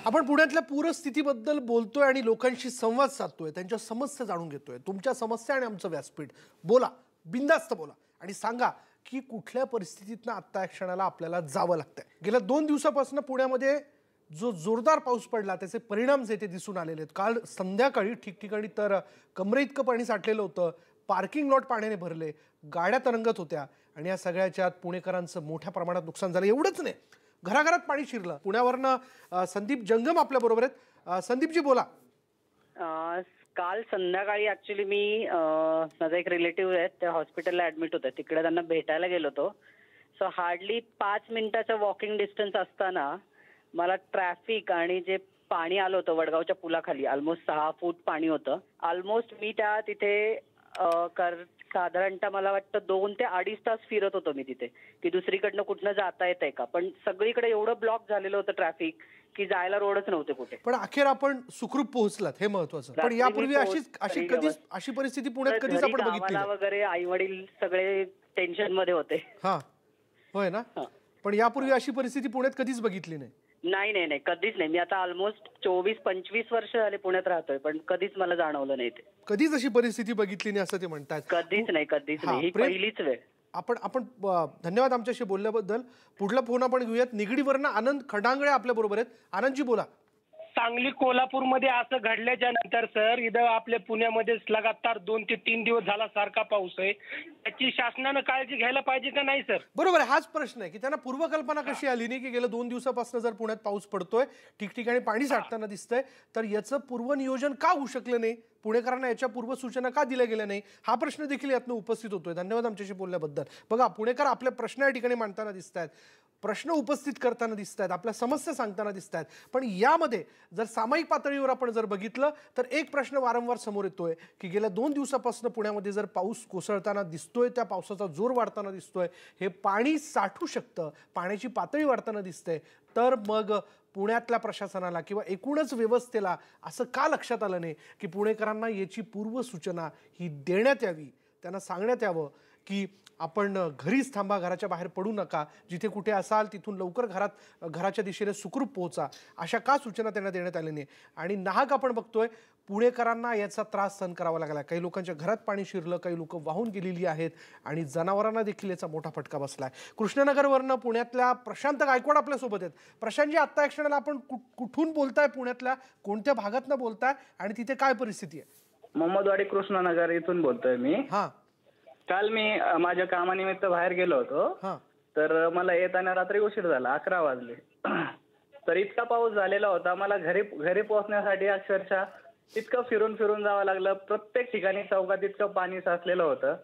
आपण पुण्यातल्या पूरस्थितीबद्दल बोलतोय आणि लोकांशी संवाद साधतोय, त्यांच्या समस्या जाणून घेतोय. तुमच्या समस्या आणि आमचं व्यासपीठ. बोला, बिनधास्त बोला आणि सांगा की कुठल्या परिस्थितीतनं आत्ता या क्षणाला आपल्याला जावं लागतंय. गेल्या 2 दिवसापासून पुण्यामध्ये जो जोरदार पाऊस पडला त्याचे परिणाम जे ते दिसून आलेले आहेत. काल संध्याकाळी ठिकठिकाणी तर कमरे इतकं पाणी साठलेलं होतं, पार्किंग लॉट पाण्याने भरले, गाड्या तरंगत होत्या आणि या सगळ्याच्यात पुणेकरांचं मोठ्या प्रमाणात नुकसान झालं. एवढंच नाही, घराघरात पाणी शिरलं. पुण्यावरनं संदीप जंगम आपल्या बरोबर आहेत. संदीपजी बोला. काल संध्याकाळी ऍक्च्युली मी माझा एक रिलेटिव्ह आहे, ते हॉस्पिटलला ऍडमिट होते. तिकडे त्यांना भेटायला गेलो होतो. सो हार्डली 5 मिनिटाचं वॉकिंग डिस्टन्स असताना मला ट्रॅफिक आणि जे पाणी आलं होतं वडगावच्या पुलाखाली, ऑलमोस्ट 6 फूट पाणी होतं. ऑलमोस्ट मी त्या तिथे साधारणतः मला वाटतं 2 ते 2.5 तास फिरत होतो मी तिथे, की दुसरीकडनं कुठनं जाता येतंय का. पण सगळीकडे एवढं ब्लॉक झालेलं होतं ट्रॅफिक की जायला रोडच नव्हते कुठे. पण अखेर आपण सुखरूप पोहोचलात, हे महत्वाचं. पण यापूर्वी अशी परिस्थिती पुण्यात कधीच आपण बघितली नाही वगैरे. आई वडील सगळे टेन्शन मध्ये होते. हा, होय ना. पण यापूर्वी अशी परिस्थिती पुण्यात कधीच बघितली नाही. नाही, कधीच नाही. मी आता ऑलमोस्ट 24-25 वर्ष झाले पुण्यात राहतोय, पण कधीच मला जाणवलं नाही ते. कधीच अशी परिस्थिती बघितली नाही असं ते म्हणतात. कधीच नाही. ही पहिलीच वेळ. आपण धन्यवाद आमच्याशी बोलल्याबद्दल. पुढला फोन आपण घेऊयात. निगडीवरनं आनंद खडांगळे आपल्या बरोबर आहेत. आनंदजी बोला. सांगली कोल्हापूरमध्ये असं घडल्याच्या नंतर सर, इथं आपल्या पुण्यामध्ये लगातार 2 ते 3 दिवस झाला सारखा पाऊस आहे. त्याची शासनानं काळजी घ्यायला पाहिजे का नाही सर? बरोबर आहे. हाच प्रश्न आहे की त्यांना पूर्वकल्पना कशी आली नाही की गेल्या 2 दिवसापासून जर पुण्यात पाऊस पडतोय, ठिकठिकाणी पाणी साठताना दिसतंय, तर याचं पूर्वनियोजन का होऊ शकलं नाही? पुणेकरांना याच्या पूर्वसूचना का दिल्या गेल्या नाही? हा प्रश्न देखील यातनं उपस्थित होतोय. धन्यवाद आमच्याशी बोलल्याबद्दल. बघा, पुणेकर आपले प्रश्न या ठिकाणी मांडताना दिसत आहेत, प्रश्न उपस्थित करताना दिसत आहेत, आपल्या समस्या सांगताना दिसत आहेत. पण यामध्ये जर सामायिक पातळीवर आपण जर बघितलं तर एक प्रश्न वारंवार समोर येतोय की गेल्या 2 दिवसापासून पुण्यामध्ये जर पाऊस कोसळताना दिसतोय, त्या पावसाचा जोर वाढताना दिसतोय, हे पाणी साठू शकतं, पाण्याची पातळी वाढताना दिसते, तर मग पुण्यातल्या प्रशासनाला किंवा एकूणच व्यवस्थेला असं का लक्षात आलं नाही की पुणेकरांना याची पूर्वसूचना ही देण्यात यावी, त्यांना सांगण्यात यावं की आपण घरीच थांबा, घराच्या बाहेर पडू नका, जिथे कुठे असाल तिथून लवकर घराच्या दिशेने सुखरूप पोहोचा, अशा का सूचना त्यांना देण्यात आल्या नाही? आणि नाहक आपण बघतोय पुणेकरांना याचा त्रास सहन करावा लागला. काही लोकांच्या घरात पाणी शिरलं, काही लोक वाहून गेलेली आहेत आणि जनावरांना देखील याचा मोठा फटका बसलाय. कृष्णनगरवरनं पुण्यातल्या प्रशांत गायकवाड आपल्यासोबत आहेत. प्रशांतजी, आत्ता या क्षणाला आपण कुठून बोलताय? पुण्यातल्या कोणत्या भागातनं बोलताय आणि तिथे काय परिस्थिती आहे? मोहम्मदवाडी कृष्णनगर इथून बोलतोय मी. हा, काल मी माझ्या कामानिमित्त बाहेर गेलो होतो, तर मला येताना रात्री उशीर झाला, 11 वाजले. तर इतका पाऊस झालेला होता, मला घरी पोहोचण्यासाठी अक्षरशः इतकं फिरून जावं लागलं. प्रत्येक ठिकाणी चौकात इतकं पाणी साचलेलं होतं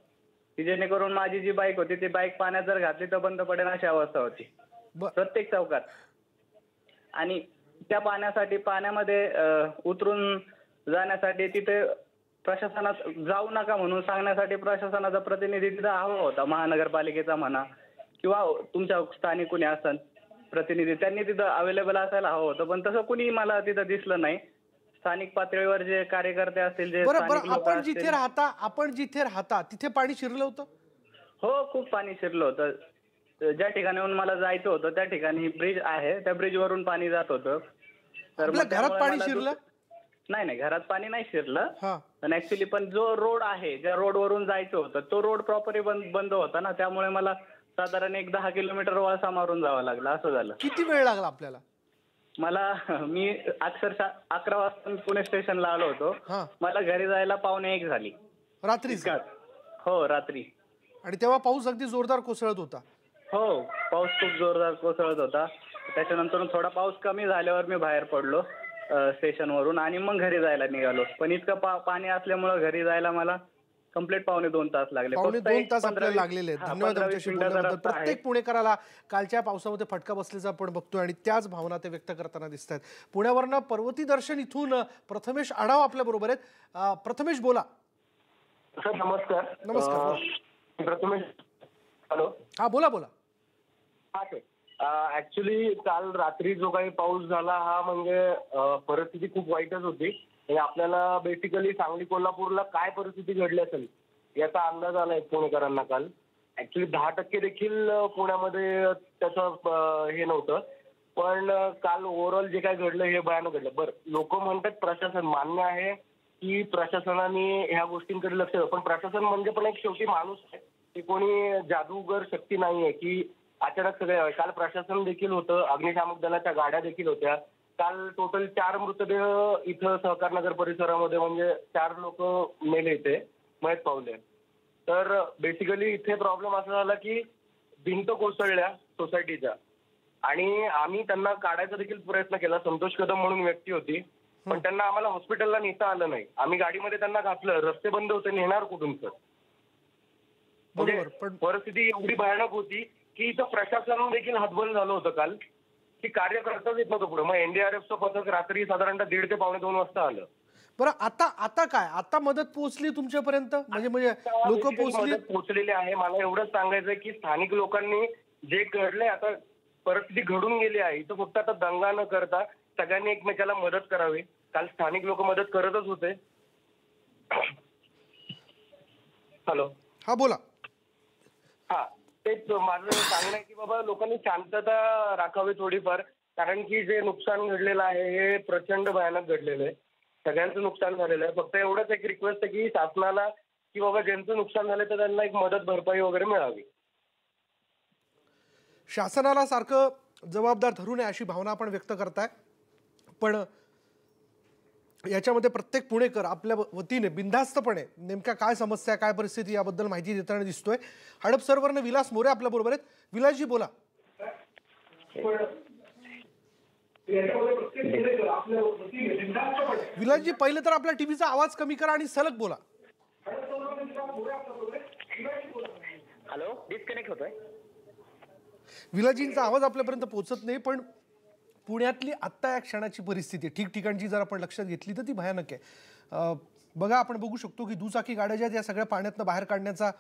की जेणेकरून माझी जी बाईक होती ती बाईक पाण्यात जर घातली तर बंद पडेल अशी अवस्था होती प्रत्येक चौकात. आणि त्या पाण्यामध्ये उतरून जाण्यासाठी तिथे प्रशासनात जाऊ नका म्हणून सांगण्यासाठी प्रशासनाचा प्रतिनिधी तिथं हवा होता, महानगरपालिकेचा म्हणा किंवा तुमच्या स्थानिक कुणी असतात प्रतिनिधी, त्यांनी तिथं अवेलेबल असायला हवं होतं. पण तसं कुणी मला तिथं दिसलं नाही. स्थानिक पातळीवर जे कार्यकर्ते असतील, जे आपण जिथे राहता तिथे पाणी शिरलं होतं? हो, खूप पाणी शिरलं होतं. ज्या ठिकाणाहून मला जायचं होतं त्या ठिकाणी ब्रिज आहे, त्या ब्रिजवरून पाणी जात होतं. तर घरात पाणी शिरलं? नाही, घरात पाणी नाही शिरलं. पण ऍक्च्युली पण जो रोड आहे, ज्या रोडवरून जायचं होतं तो रोड प्रॉपरली बंद होता ना, त्यामुळे मला साधारण 10 किलोमीटर वळसा मारून जावं लागलं. असं झालं. किती वेळ लागला आपल्याला? मी अक्षरशः 11 वाजता पुणे स्टेशनला आलो होतो. मला घरी जायला 12:45 झाली. रात्री? हो, रात्री. आणि तेव्हा पाऊस अगदी जोरदार कोसळत होता? हो, पाऊस खूप जोरदार कोसळत होता. त्याच्यानंतर थोडा पाऊस कमी झाल्यावर मी बाहेर पडलो स्टेशनवरून आणि मग घरी जायला निघालो. पण इतकं पाणी असल्यामुळे घरी जायला मला कंप्लीट 2.5 तास लागले. 2.5 तास आपल्याला लागलेले आहेत. धन्यवाद आमच्याशी बोलल्याबद्दल. प्रत्येक पुणेकराला कालच्या पावसामध्ये फटका बसल्याचं आपण बघतोय आणि त्याच भावना ते व्यक्त करताना दिसत आहेत. पुण्यावरनं पर्वती दर्शन इथून प्रथमेश आढाव आपल्या बरोबर आहेत. प्रथमेश बोला. सर नमस्कार. नमस्कार. प्रथमेश. हॅलो. हा, बोला. हा सर, ऍक्च्युली काल रात्री जो काही पाऊस झाला हा म्हणजे परिस्थिती खूप वाईटच होती. आपल्याला बेसिकली सांगली कोल्हापूरला काय परिस्थिती घडली असेल याचा अंदाज आलाय पुणेकरांना काल. ऍक्च्युली 10% देखील पुण्यामध्ये त्याचं हे नव्हतं. पण काल ओव्हरऑल जे काय घडलं हे भयानक घडलं. बरं, लोक म्हणतात प्रशासन, मान्य आहे की प्रशासनाने ह्या गोष्टींकडे लक्ष द्यावं, पण प्रशासन म्हणजे पण एक शेवटी माणूस आहे. ते कोणी जादूगर शक्ती नाहीये की अचानक सगळे. काल प्रशासन देखील होतं, अग्निशामक दलाच्या गाड्या देखील होत्या. काल टोटल 4 मृतदेह इथं सहकार नगर परिसरामध्ये, म्हणजे 4 लोक मेले इथे, मयत पावले. तर बेसिकली इथे प्रॉब्लेम असा झाला की भिंत कोसळल्या सोसायटीच्या, आणि आम्ही त्यांना काढायचा देखील प्रयत्न केला. संतोष कदम म्हणून व्यक्ती होती, पण त्यांना आम्हाला हॉस्पिटलला नेता आलं नाही. आम्ही गाडीमध्ये त्यांना घातलं, रस्ते बंद होते, नेणार कुठून सर? म्हणजे परिस्थिती एवढी भयानक होती की इथं प्रशासन देखील हतबल झालं होतं काल, की कार्य करताच येत नव्हतं पुढे. मग एनडीआरएफचं पथक रात्री साधारणतः 1:30 ते 1:45 वाजता आलं. बरं, आता काय, आता मदत पोहोचली तुमच्यापर्यंत? म्हणजे लोक पोहोचलेले आहे. मला एवढंच सांगायचंय की स्थानिक लोकांनी जे घडलंय, आता परिस्थिती घडून गेली आहे, इथं फक्त आता दंगा न करता सगळ्यांनी एकमेकाला मदत करावी. काल स्थानिक लोक मदत करतच होते. हॅलो, हा बोला. हा, तेच माझं सांगणं आहे की बाबा लोकांनी शांतता राखावी थोडीफार, कारण की जे नुकसान घडलेलं आहे हे प्रचंड भयानक घडलेलं आहे. सगळ्यांचं नुकसान झालेलं आहे. फक्त एवढंच एक रिक्वेस्ट आहे की शासनाला की बाबा ज्यांचं नुकसान झालं तर त्यांना एक मदत भरपाई वगैरे मिळावी. शासनाला सारखं जबाबदार धरू नये अशी भावना आपण व्यक्त करताय, पण याच्यामध्ये प्रत्येक पुणेकर आपल्या वतीने बिनधास्तपणे नेमक्या काय समस्या, काय परिस्थिती याबद्दल माहिती देताना दिसतोय. हडप सर्व्हरने विलास मोरे आपल्या बरोबर आहेत. विलासजी बोला. विलासजी, पहिले तर आपल्या टीव्हीचा आवाज कमी करा आणि सलग बोला. हॅलो, डिस्कनेक्ट होतोय. विलासजींचा आवाज आपल्यापर्यंत पोहोचत नाही, पण पुण्यातली आत्ता या क्षणाची परिस्थिती ठिकठिकाणची जर आपण लक्षात घेतली तर ती भयानक आहे. बघा, आपण बघू शकतो की दुचाकी गाड्या ज्या या सगळ्या पाण्यातनं बाहेर काढण्याचा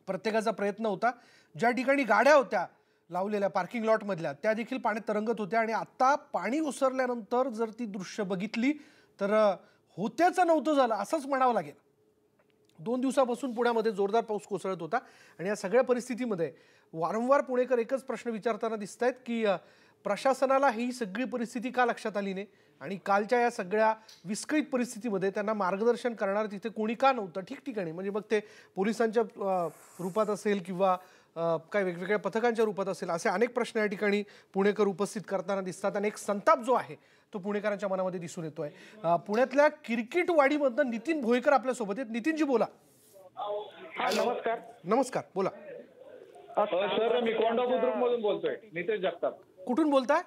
प्रत्येकाचा प्रयत्न होता. ज्या ठिकाणी गाड्या होत्या लावलेल्या पार्किंग लॉटमधल्या, त्या देखील पाण्यात तरंगत होत्या. आणि आत्ता पाणी ओसरल्यानंतर जर ती दृश्य बघितली तर होत्याचं नव्हतं झालं असंच म्हणावं लागेल. 2 दिवसापासून पुण्यामध्ये जोरदार पाऊस कोसळत होता, आणि या सगळ्या परिस्थितीमध्ये वारंवार पुणेकर एकच प्रश्न विचारताना दिसत आहेत की प्रशासनाला ही सगळी परिस्थिती का लक्षात आली नाही, आणि कालच्या या सगळ्या विस्कळीत परिस्थितीमध्ये त्यांना मार्गदर्शन करणार तिथे कोणी का नव्हतं ठिकठिकाणी. म्हणजे मग ते पोलिसांच्या रूपात असेल किंवा काय वेगवेगळ्या पथकांच्या रूपात असेल, असे अनेक प्रश्न या ठिकाणी पुणेकर उपस्थित करताना दिसतात. आणि एक संताप जो आहे तो पुणेकरांच्या मनामध्ये दिसून येतोय. पुण्यातल्या किरकिटवाडीमधनं नितीन भोईकर आपल्यासोबत आहेत. नितीनजी बोला. नमस्कार. नमस्कार, बोला. सर, मी कोंडा बुद्रुक मधून बोलतोय, नितेश जगताप. कुठून बोलताय?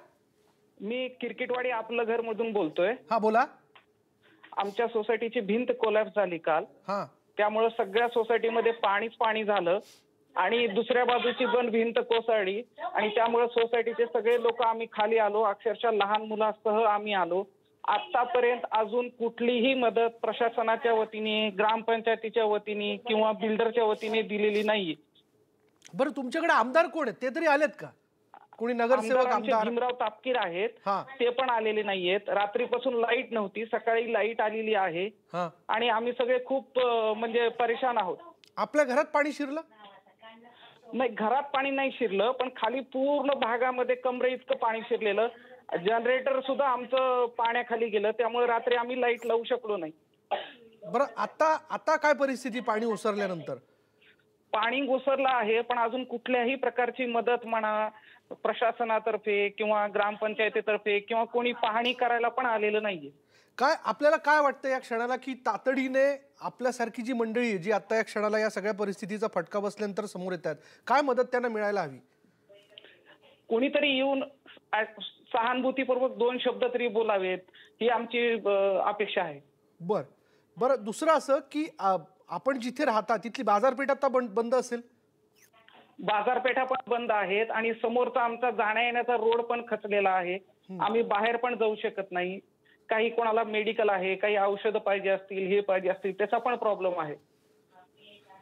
मी किरकिटवाडी आपलं घर मधून बोलतोय. हा, बोला. आमच्या सोसायटीची भिंत कोलॅप्स झाली काल. त्यामुळे सगळ्या सोसायटीमध्ये पाणीच पाणी झालं, आणि दुसऱ्या बाजूची पण भिंत कोसळली, आणि त्यामुळे सोसायटीचे सगळे लोक आम्ही खाली आलो. अक्षरशः लहान मुलांसह आम्ही आलो. आतापर्यंत अजून कुठलीही मदत प्रशासनाच्या वतीने, ग्रामपंचायतीच्या वतीने किंवा बिल्डरच्या वतीने दिलेली नाही. बरं, तुमच्याकडे आमदार कोण आहेत? ते तरी आलेत का? कोणी नगरसेवक? आमदार भीमराव तापकीर आहेत, ते पण आलेले नाहीयेत. रात्रीपासून लाईट नव्हती, सकाळी लाईट आलेली आहे, आणि आम्ही सगळे खूप म्हणजे परेशान आहोत. आपल्या घरात पाणी शिरलं? नाही, घरात पाणी नाही शिरलं, पण खाली पूर्ण भागामध्ये कमरे इतकं पाणी शिरलेलं. जनरेटर सुद्धा आमचं पाण्याखाली गेलं, त्यामुळे रात्री आम्ही लाईट लावू शकलो नाही. बरं, आता काय परिस्थिती पाणी ओसरल्यानंतर? पाणी ओसरलं आहे, पण अजून कुठल्याही प्रकारची मदत म्हणा प्रशासनातर्फे किंवा ग्रामपंचायतीतर्फे किंवा कोणी पाहणी करायला पण आलेलं नाहीये. आपल्याला काय वाटतं या क्षणाला की तातडीने आपल्यासारखी जी मंडळी आहे, जी आता या क्षणाला या सगळ्या परिस्थितीचा फटका बसल्यानंतर समोर येत आहेत, काय मदत त्यांना मिळायला हवी? कोणीतरी येऊन सहानुभूतीपूर्वक 2 शब्द तरी बोलावेत, ही आमची अपेक्षा आहे. बरं, दुसरं असं की आपण जिथे राहता तिथली बाजारपेठ आता बंद असेल? बाजारपेठा पण बंद आहेत, आणि समोरचा आमचा जाण्या येण्याचा रोड पण खचलेला आहे. आम्ही बाहेर पण जाऊ शकत नाही. काही कोणाला मेडिकल आहे, काही औषधं पाहिजे असतील, हे पाहिजे असतील, त्याचा पण प्रॉब्लेम आहे.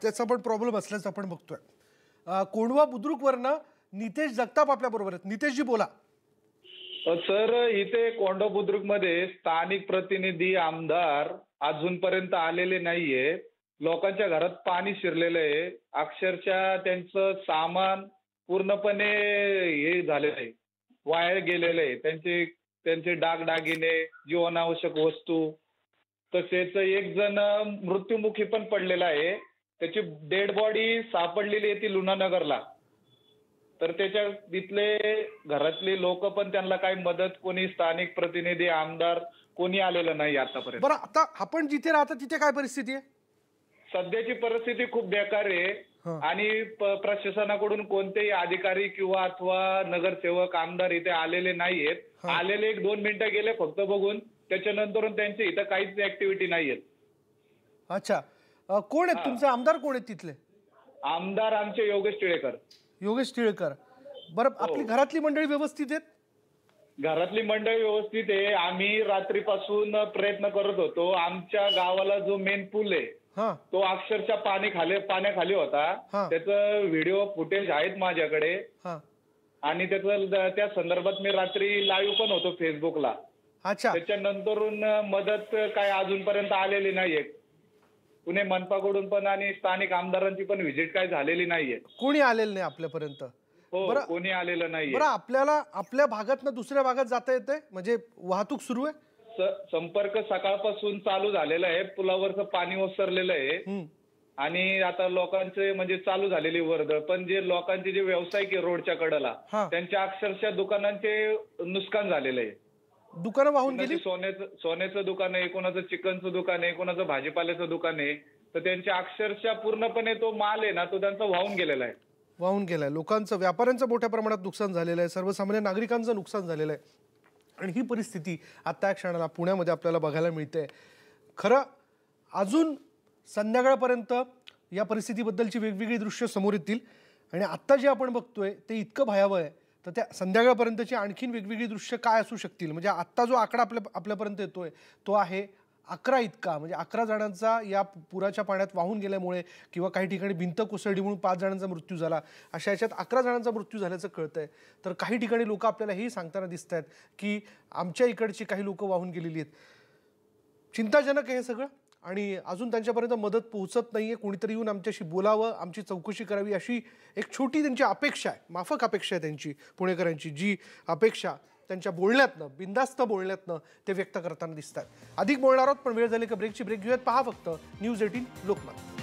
त्याचा पण प्रॉब्लेम असल्याचं आपण बघतोय. कोंढवा बुद्रुकवरनं नितेश जगताप आपल्या बरोबर आहेत. नितेशजी बोला. सर, इथे कोंढवा बुद्रुक मध्ये स्थानिक प्रतिनिधी, आमदार अजूनपर्यंत आलेले नाहीये. लोकांच्या घरात पाणी शिरलेलं आहे. अक्षरशः त्यांचं सामान पूर्णपणे हे झालेलं आहे, वाया गेलेलं आहे. त्यांचे दागदागिने, जीवनावश्यक वस्तू, तसेच एक जण मृत्युमुखी पण पडलेला आहे. त्याची डेड बॉडी सापडलेली आहे ती लुणानगरला. तर त्याच्या तिथले घरातले लोक पण त्यांना काही मदत, कोणी स्थानिक प्रतिनिधी, आमदार कोणी आलेलं नाही आतापर्यंत. बरं, आता आपण जिथे राहता तिथे काय परिस्थिती आहे? सध्याची परिस्थिती खूप बेकार आहे आणि प्रशासनाकडून कोणतेही अधिकारी किंवा अथवा नगरसेवक, आमदार इथे आलेले नाहीयेत. आलेले 1-2 मिनिटं गेले फक्त बघून, त्याच्यानंतर त्यांचे इथं काहीच ऍक्टिव्हिटी नाहीयेत. अच्छा, कोण आहेत तुमचे आमदार? कोण आहेत तिथले आमदार? आमचे योगेश टिळेकर. योगेश टिळेकर. बरं, आपली घरातली मंडळी व्यवस्थित आहेत? घरातली मंडळी व्यवस्थित आहे. आम्ही रात्रीपासून प्रयत्न करत होतो. आमच्या गावाला जो मेन पूल आहे तो अक्षरशः पाण्याखाली होता. त्याचं व्हिडिओ फुटेज आहेत माझ्याकडे आणि त्या संदर्भात मी रात्री लाईव्ह पण होतो फेसबुकला. अच्छा, त्याच्यानंतरून मदत काय अजूनपर्यंत आलेली नाहीये. पुणे मनपाकडून पण आणि स्थानिक आमदारांची पण व्हिजिट काय झालेली नाहीये. कोणी आलेलं नाही आपल्यापर्यंत? हो, कोणी आलेलं नाहीये. बरं, आपल्याला आपल्या भागातनं दुसऱ्या भागात जाता येतंय? म्हणजे वाहतूक सुरू आहे? संपर्क सकाळपासून चालू झालेला आहे. पुलावरचं पाणी ओसरलेलं आहे आणि आता लोकांचे म्हणजे चालू झालेली वर्दळ. पण जे लोकांचे जे व्यावसायिक आहे रोडच्या कडेला, त्यांच्या अक्षरशः दुकानांचे नुकसान झालेलं आहे. दुकानं वाहून गेली. सोन्याचं दुकान आहे, कोणाचं चिकनचं दुकान आहे, कोणाचं भाजीपाल्याचं दुकान आहे. तर त्यांच्या अक्षरशः पूर्णपणे तो माल आहे ना, तो त्यांचा वाहून गेलेला आहे. वाहून गेलाय. लोकांचं, व्यापाऱ्यांचं मोठ्या प्रमाणात नुकसान झालेलं आहे. सर्वसामान्य नागरिकांचं नुकसान झालेलं आहे. आणि ही परिस्थिती आता या क्षणाला पुण्यामध्ये आपल्याला बघायला मिळते. खरं अजून संध्याकाळपर्यंत या परिस्थितीबद्दलची वेगवेगळी दृश्य समोर येतील आणि आत्ता जे आपण बघतोय ते इतकं भयावह आहे, तर त्या संध्याकाळपर्यंतची आणखीन वेगवेगळी दृश्य काय असू शकतील? म्हणजे आत्ता जो आकडा आपल्यापर्यंत येतोय तो आहे 11 इतका. म्हणजे 11 जणांचा या पुराच्या पाण्यात वाहून गेल्यामुळे किंवा काही ठिकाणी भिंत कोसळली म्हणून 5 जणांचा मृत्यू झाला, अशा याच्यात 11 जणांचा मृत्यू झाल्याचं कळतंय. तर काही ठिकाणी लोक आपल्याला हेही सांगताना दिसत आहेत की आमच्या इकडची काही लोक वाहून गेलेली आहेत. चिंताजनक आहे हे सगळं आणि अजून त्यांच्यापर्यंत मदत पोहोचत नाहीये. कोणीतरी येऊन आमच्याशी बोलावं, आमची चौकशी करावी, अशी एक छोटी त्यांची अपेक्षा आहे, माफक अपेक्षा आहे त्यांची, पुणेकरांची. जी अपेक्षा त्यांच्या बोलण्यातनं, बिंदास्त बोलण्यातनं ते व्यक्त करताना दिसतात. अधिक बोलणार आहोत, पण वेळ झाली का ब्रेकची. ब्रेक घेऊयात. पहा फक्त न्यूज 18 लोकमत.